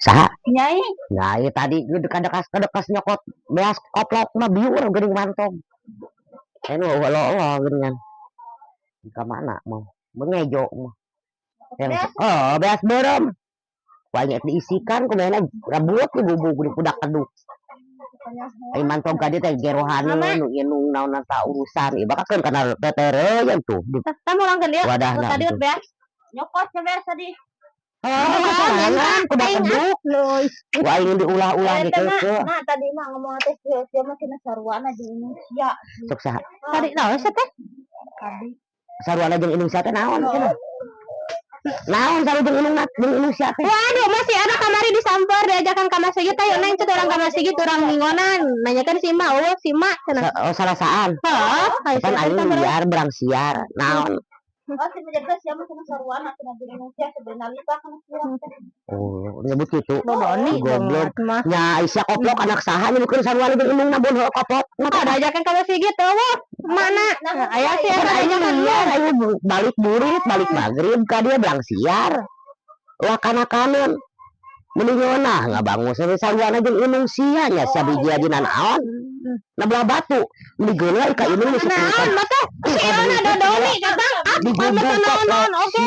Saha? Nyai. Nyai tadi kedekas nyokot beas koplok mah biur geuning mantong. Eno lo geuningan. Ka mana mah? Mengejo mah. Beas berem. Banyak diisikan kemudian rabut ke bubuk di kudak keduk. Ai mantong ka dieu teh gerohana nu inung naon ta urusan. Ieu bakakeun kana tetere yang tuh. Tamu urang dia. Wadahna. Tadi beas. Nyokot beas tadi. Sorangan kudak keduk. Wah ingin diulah-ulah gitu ke. Nah tadi mah ngomong teh sia mah cenah sarwana di Indonesia. Sok saha? Tadi naon teh? Tadi. Sarwana jeung Indonesia teh naon cenah? Naon sarua jeung Indonesia teh? Waduh masih ada kamari disamper diajakan ka masjid teh neng teh urang ka masjid urang ningonan nanyakeun si Ma eueuh si Ma cenah. Oh salasaan. Heeh, Kan aing liar berang siar. Naon? Oh si menjaga sia mah cenah sarwana cenah di Indonesia sebenarnya lipat kana siang teh. Oh, nyebut kitu. Doni Goblok. Nya Aisyah koplok anak saha nyebutkeun sarwana jeung indungna bon heuh koplok. Ada ajakan ka masjid eueuh. Mana? Aya sih Kan aing liar, aing balik burit, balik maghrib ka dia berang siar. Lah kana-kaneun. Mending ngeunah ngabangun sarwana jeung indung sia nya sia biji adina naon. Nabelah batu. Mending geuleuh ka indung nu naon mah teh? Sia ada doni kata. Diguguk naon oke.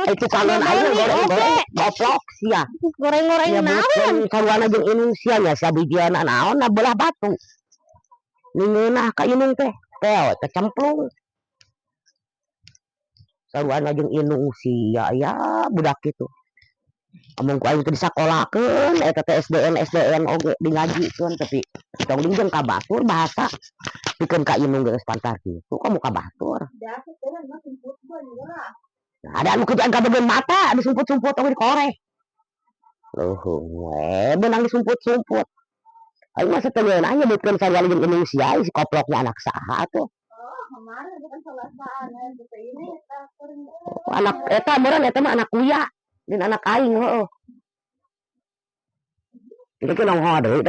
Itu salon aing goreng goblok sia. Goreng-goreng naon? Sarwana jeung indung sia nya sia biji adina naon nabelah batu. Ningeunah ka indung teh. Teo kecemplung. Sarwana jeung indung sia ya budak kitu. Amung ku aing teh disakolakeun eta teh SDN oge di ngajikeun tapi tong jeung ka batur bahasa pikeun ka indung geus pantar kitu kamu ka batur. Nah, ada anu kerjaan ka bagian mata disumput-sumput oge dikoreh. Leuh benang disumput-sumput. Aing mah sategeuna nyebutkeun sarwana jeung indung sia si koploknya anak saha tuh. Kemarin bukan salasaan ini Anak eta meureun eta mah anak kuya dan anak aing heueuh. Itu kan nongho deui